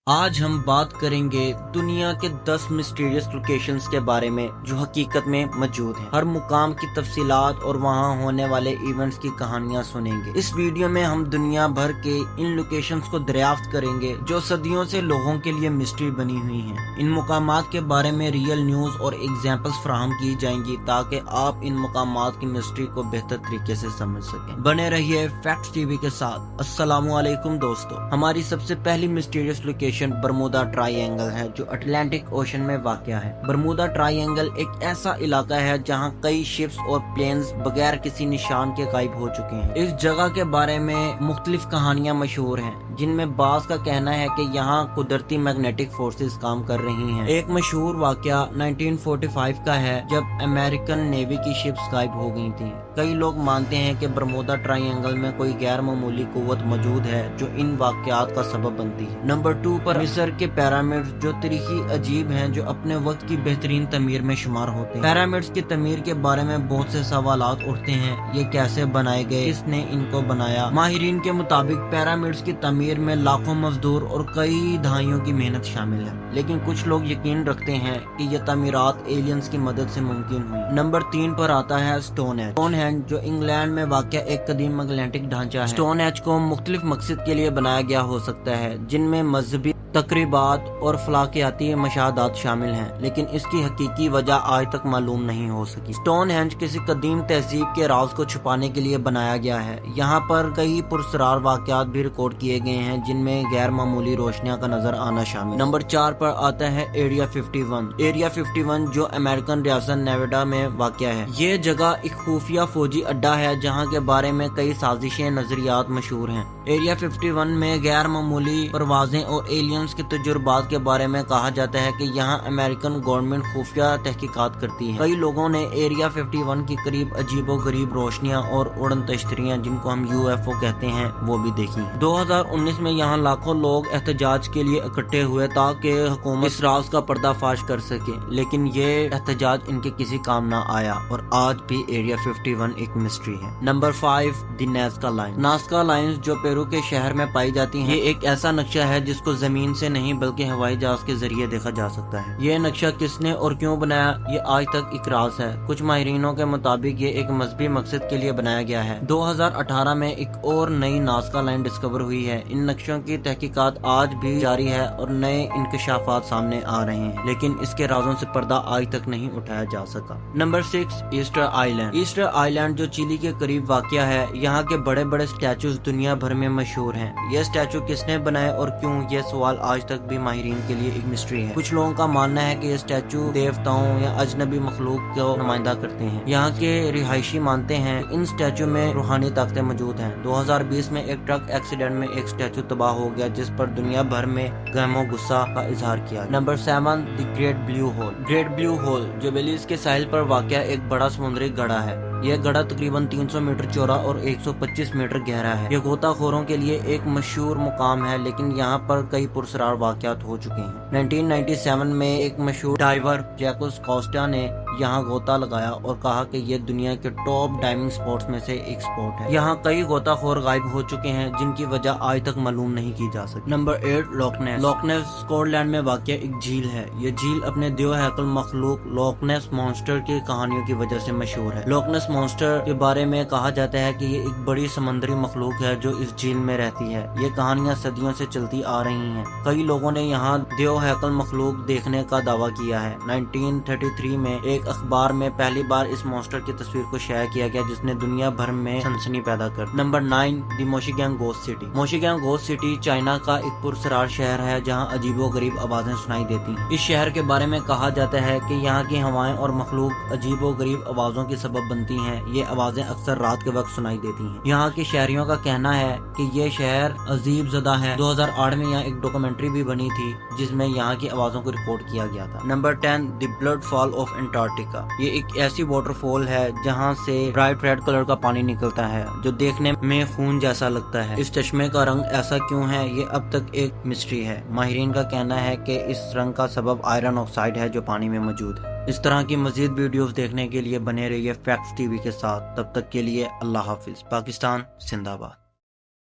آج ہم بات کریں گے دنیا کے 10 مسٹیریس لوکیشنز کے بارے میں جو حقیقت میں موجود ہیں۔ ہر مقام کی تفصیلات اور وہاں ہونے والے ایونٹس کی کہانیاں سنیں گے۔ اس ویڈیو میں ہم دنیا بھر کے ان لوکیشنز کو دریافت کریں گے جو صدیوں سے لوگوں کے لیے مسٹری بنی ہوئی ہیں۔ ان مقامات کے بارے میں ریئل نیوز اور ایگزامپلز فراہم کی جائیں گی تاکہ آپ ان مقامات کی مسٹری کو بہتر طریقے سے سمجھ سکیں۔ بنے رہیے فیکٹس ٹی وی کے ساتھ۔ السلام علیکم دوستو، ہماری سب سے پہلی مسٹیریس لوکیشن برمودا ٹرائی اینگل ہے جو اٹلانٹک اوشن میں واقع ہے۔ برمودا ٹرائی اینگل ایک ایسا علاقہ ہے جہاں کئی شپس اور پلینز بغیر کسی نشان کے غائب ہو چکے ہیں۔ اس جگہ کے بارے میں مختلف کہانیاں مشہور ہیں جن میں بعض کا کہنا ہے کہ یہاں قدرتی میگنیٹک فورسز کام کر رہی ہیں۔ ایک مشہور واقعہ 1945 کا ہے جب امریکن نیوی کی شپس غائب ہو گئی تھیں۔ کئی لوگ مانتے ہیں کہ برمودا ٹرائی اینگل میں کوئی غیر معمولی قوت موجود ہے جو ان واقعات کا سبب بنتی ہے۔ نمبر 2 پر مصر کے پیرامڈز جو تاریخی عجیب ہیں جو اپنے وقت کی بہترین تعمیر میں شمار ہوتے ہیں۔ پیرامڈز کی تعمیر کے بارے میں بہت سے سوالات اٹھتے ہیں، یہ کیسے بنائے گئے، کس نے ان کو بنایا؟ ماہرین کے مطابق پیرامڈز کی تعمیر میں لاکھوں مزدور اور کئی دہائیوں کی محنت شامل ہے، لیکن کچھ لوگ یقین رکھتے ہیں کہ یہ تعمیرات ایلینز کی مدد سے ممکن ہوئی۔ نمبر 3 پر آتا ہے سٹون ہینج۔ سٹون ہینج جو انگلینڈ میں واقع ایک قدیم میگنیٹک ڈھانچہ ہے۔ سٹون ہینج کو مختلف مقصد کے لیے بنایا گیا ہو سکتا ہے جن میں مذہبی تقریبات اور فلکیاتی مشاہدات شامل ہیں، لیکن اس کی حقیقی وجہ آج تک معلوم نہیں ہو سکی۔ سٹون ہینج کسی قدیم تہذیب کے راز کو چھپانے کے لیے بنایا گیا ہے۔ یہاں پر کئی پراسرار واقعات بھی ریکارڈ کیے گئے ہیں جن میں غیر معمولی روشنیاں کا نظر آنا شامل۔ نمبر 4 پر آتا ہے ایریا 51۔ ایریا 51 جو امریکن ریاست نیواڈا میں واقع ہے۔ یہ جگہ ایک خفیہ فوجی اڈا ہے جہاں کے بارے میں کئی سازشیں نظریات مشہور ہیں۔ ایریا 51 میں غیر معمولی پروازیں اور ایلینز کے تجربات کے بارے میں کہا جاتا ہے کہ یہاں امریکن گورنمنٹ خفیہ تحقیقات کرتی ہے۔ کئی لوگوں نے ایریا 51 کے قریب عجیب و غریب روشنیاں اور اڑن تشتریاں جن کو ہم UFO کہتے ہیں وہ بھی دیکھی ہیں۔ 2019 میں یہاں لاکھوں لوگ احتجاج کے لیے اکٹھے ہوئے تاکہ حکومت اس راز کا پردہ فاش کر سکے، لیکن یہ احتجاج ان کے کسی کام نہ آیا اور آج بھی ایریا 51 ایک مسٹری ہے۔ نمبر 5 دی نازکا لائن۔ نازکا لائنز جو پیرو کے شہر میں پائی جاتی ہیں، یہ ایک ایسا نقشہ ہے جس کو زمین سے نہیں بلکہ ہوائی جہاز کے ذریعے دیکھا جا سکتا ہے۔ یہ نقشہ کس نے اور کیوں بنایا یہ آج تک ایک راز ہے۔ کچھ ماہرینوں کے مطابق یہ ایک مذہبی مقصد کے لیے بنایا گیا ہے۔ 2018 میں ایک اور نئی نازکا لائن ڈسکور ہوئی ہے۔ ان نقشوں کی تحقیقات آج بھی جاری ہے اور نئے انکشافات سامنے آ رہے ہیں، لیکن اس کے رازوں سے پردہ آج تک نہیں اٹھایا جا سکا۔ نمبر 6 ایسٹر آئی لینڈ۔ ایسٹر آئی لینڈ جو چیلی کے قریب واقع ہے، یہاں کے بڑے بڑے سٹیچوز دنیا بھر میں مشہور ہیں۔ یہ سٹیچو کس نے بنائے اور کیوں، یہ سوال آج تک بھی ماہرین کے لیے ایک مسٹری ہے۔ کچھ لوگوں کا ماننا ہے کہ یہ سٹیچو دیوتاؤں یا اجنبی مخلوق کو نمائندہ کرتے ہیں۔ یہاں کے رہائشی مانتے ہیں کہ ان سٹیچو میں روحانی طاقتیں موجود ہیں۔ 2020 میں ایک ٹرک ایکسیڈنٹ میں ایک سٹیچو تباہ ہو گیا جس پر دنیا بھر میں غم و غصہ کا اظہار کیا۔ Number 7 the great blue whole. Great blue whole جو بیلیز کے ساحل پر واقع ایک بڑا سمندری گڑھا ہے۔ یہ گڑھا تقریباً 300 میٹر چوڑا اور 125 میٹر گہرا ہے۔ یہ غوطہ خوروں کے لیے ایک مشہور مقام ہے، لیکن یہاں پر کئی پراسرار واقعات ہو چکے ہیں۔ 1997 میں ایک مشہور ڈائیور جیکوس کوسٹا نے یہاں غوطہ لگایا اور کہا کہ یہ دنیا کے ٹاپ ڈائیونگ سپاٹس میں سے ایک سپاٹ ہے۔ یہاں کئی غوطہ خور غائب ہو چکے ہیں جن کی وجہ آج تک معلوم نہیں کی جا سکی۔ Number 8 Loch Ness. Loch Ness Scotland میں واقع ایک جھیل ہے۔ یہ جھیل اپنے دیو ہیکل مخلوق لاک نیس مانسٹر کی کہانیوں کی وجہ سے مشہور ہے۔ لاک نیس مانسٹر کے بارے میں کہا جاتا ہے کہ یہ ایک بڑی سمندری مخلوق ہے جو اس جھیل میں رہتی ہے۔ یہ کہانیاں صدیوں سے چلتی آ رہی ہیں۔ کئی لوگوں نے یہاں دیو ہیکل مخلوق دیکھنے کا دعویٰ کیا ہے۔ 1933 میں ایک اخبار میں پہلی بار اس مانسٹر کی تصویر کو شائع کیا گیا جس نے دنیا بھر میں سنسنی پیدا کر دی۔ Number 9 the Moshigang ghost city. Moshigang ghost city China کا ایک پراسرار شہر ہے جہاں عجیب و غریب آوازیں سنائی دیتی ہیں۔ اس شہر کے بارے میں کہا جاتا ہے کہ یہاں کی ہوائیں اور مخلوق عجیب و غریب آوازوں کے سبب بنتی ہیں۔ یہ آوازیں اکثر رات کے وقت سنائی دیتی ہیں۔ یہاں کے شہریوں کا کہنا ہے کہ یہ شہر عجیب زدہ ہے۔ 2008 میں یہاں ایک ڈاکومنٹری بھی بنی تھی جس میں یہاں کی آوازوں کو ریکارڈ کیا گیا تھا۔ Number 10 the blood fall of Antarctica. یہ ایک ایسی واٹر فال ہے جہاں سے برائٹ ریڈ کلر کا پانی نکلتا ہے جو دیکھنے میں خون جیسا لگتا ہے۔ اس چشمے کا رنگ ایسا کیوں ہے یہ اب تک ایک مسٹری ہے۔ ماہرین کا کہنا ہے کہ اس رنگ کا سبب آئرن آکسائڈ ہے جو پانی میں موجود ہے۔ اس طرح کی مزید ویڈیوز دیکھنے کے لیے بنے رہیے فیکٹس ٹی وی کے ساتھ۔ تب تک کے لیے اللہ حافظ۔ پاکستان زندہ باد۔